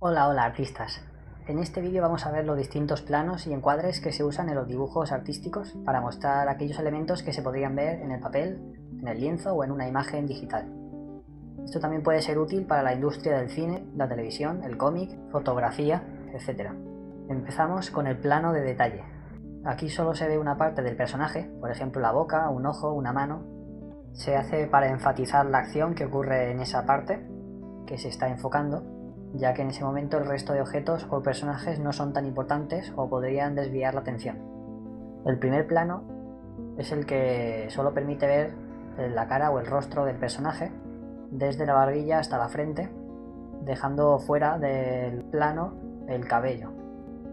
Hola artistas. En este vídeo vamos a ver los distintos planos y encuadres que se usan en los dibujos artísticos para mostrar aquellos elementos que se podrían ver en el papel, en el lienzo o en una imagen digital. Esto también puede ser útil para la industria del cine, la televisión, el cómic, fotografía, etc. Empezamos con el plano de detalle. Aquí solo se ve una parte del personaje, por ejemplo la boca, un ojo, una mano. Se hace para enfatizar la acción que ocurre en esa parte que se está enfocando, ya que en ese momento el resto de objetos o personajes no son tan importantes o podrían desviar la atención. El primer plano es el que solo permite ver la cara o el rostro del personaje desde la barbilla hasta la frente, dejando fuera del plano el cabello.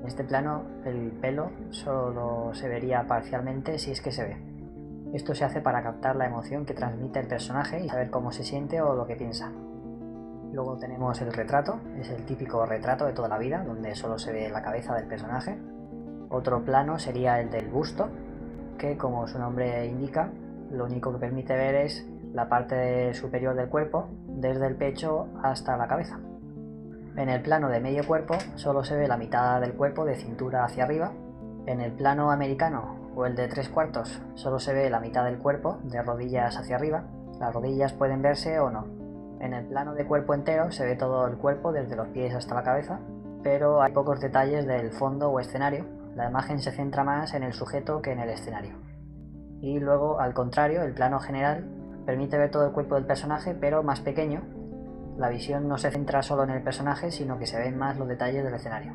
En este plano el pelo solo se vería parcialmente si es que se ve. Esto se hace para captar la emoción que transmite el personaje y saber cómo se siente o lo que piensa. Luego tenemos el retrato, es el típico retrato de toda la vida, donde solo se ve la cabeza del personaje. Otro plano sería el del busto, que como su nombre indica, lo único que permite ver es la parte superior del cuerpo, desde el pecho hasta la cabeza. En el plano de medio cuerpo solo se ve la mitad del cuerpo de cintura hacia arriba. En el plano americano o el de 3/4 solo se ve la mitad del cuerpo de rodillas hacia arriba. Las rodillas pueden verse o no. En el plano de cuerpo entero se ve todo el cuerpo desde los pies hasta la cabeza, pero hay pocos detalles del fondo o escenario. La imagen se centra más en el sujeto que en el escenario. Y luego, al contrario, el plano general permite ver todo el cuerpo del personaje, pero más pequeño. La visión no se centra solo en el personaje, sino que se ven más los detalles del escenario.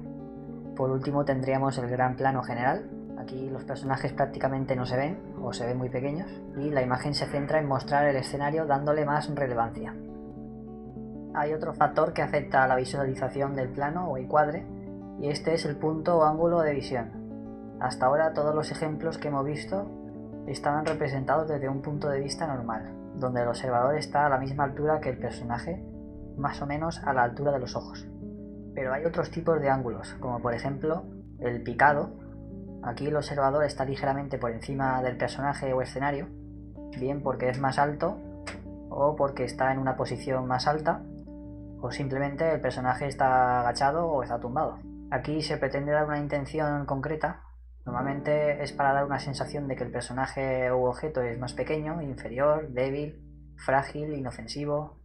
Por último tendríamos el gran plano general. Aquí los personajes prácticamente no se ven, o se ven muy pequeños, y la imagen se centra en mostrar el escenario dándole más relevancia. Hay otro factor que afecta a la visualización del plano o encuadre, y este es el punto o ángulo de visión. Hasta ahora todos los ejemplos que hemos visto estaban representados desde un punto de vista normal, donde el observador está a la misma altura que el personaje, más o menos a la altura de los ojos. Pero hay otros tipos de ángulos, como por ejemplo el picado. Aquí el observador está ligeramente por encima del personaje o escenario, bien porque es más alto o porque está en una posición más alta, o simplemente el personaje está agachado o está tumbado. Aquí se pretende dar una intención concreta. Normalmente es para dar una sensación de que el personaje u objeto es más pequeño, inferior, débil, frágil, inofensivo,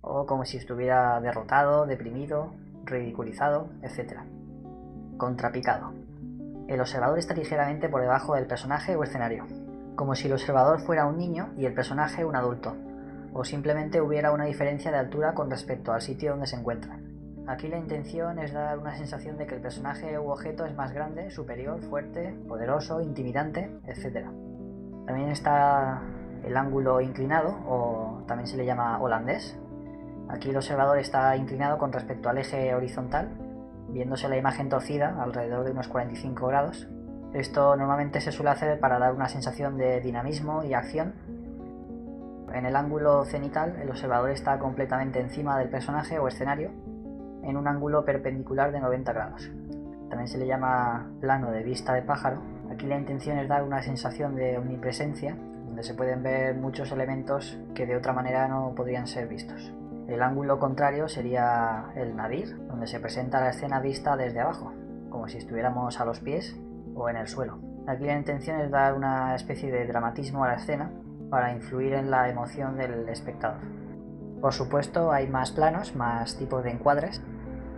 o como si estuviera derrotado, deprimido, ridiculizado, etc. Contrapicado. El observador está ligeramente por debajo del personaje o escenario, como si el observador fuera un niño y el personaje un adulto, o simplemente hubiera una diferencia de altura con respecto al sitio donde se encuentran. Aquí la intención es dar una sensación de que el personaje u objeto es más grande, superior, fuerte, poderoso, intimidante, etc. También está el ángulo inclinado, o también se le llama holandés. Aquí el observador está inclinado con respecto al eje horizontal, viéndose la imagen torcida alrededor de unos 45 grados. Esto normalmente se suele hacer para dar una sensación de dinamismo y acción. En el ángulo cenital, el observador está completamente encima del personaje o escenario, en un ángulo perpendicular de 90 grados. También se le llama plano de vista de pájaro. Aquí la intención es dar una sensación de omnipresencia, donde se pueden ver muchos elementos que de otra manera no podrían ser vistos. El ángulo contrario sería el nadir, donde se presenta la escena vista desde abajo, como si estuviéramos a los pies o en el suelo. Aquí la intención es dar una especie de dramatismo a la escena, para influir en la emoción del espectador. Por supuesto hay más planos, más tipos de encuadres,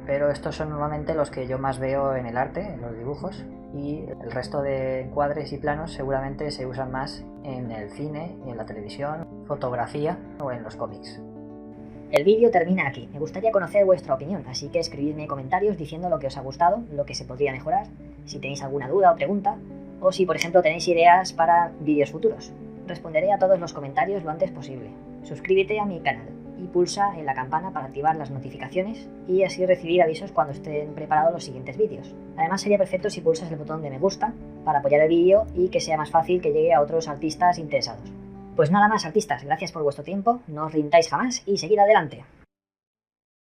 pero estos son normalmente los que yo más veo en el arte, en los dibujos, y el resto de encuadres y planos seguramente se usan más en el cine, en la televisión, fotografía o en los cómics. El vídeo termina aquí. Me gustaría conocer vuestra opinión, así que escribidme comentarios diciendo lo que os ha gustado, lo que se podría mejorar, si tenéis alguna duda o pregunta, o si por ejemplo tenéis ideas para vídeos futuros. Responderé a todos los comentarios lo antes posible. Suscríbete a mi canal y pulsa en la campana para activar las notificaciones y así recibir avisos cuando estén preparados los siguientes vídeos. Además sería perfecto si pulsas el botón de me gusta para apoyar el vídeo y que sea más fácil que llegue a otros artistas interesados. Pues nada más artistas, gracias por vuestro tiempo, no os rindáis jamás y seguid adelante.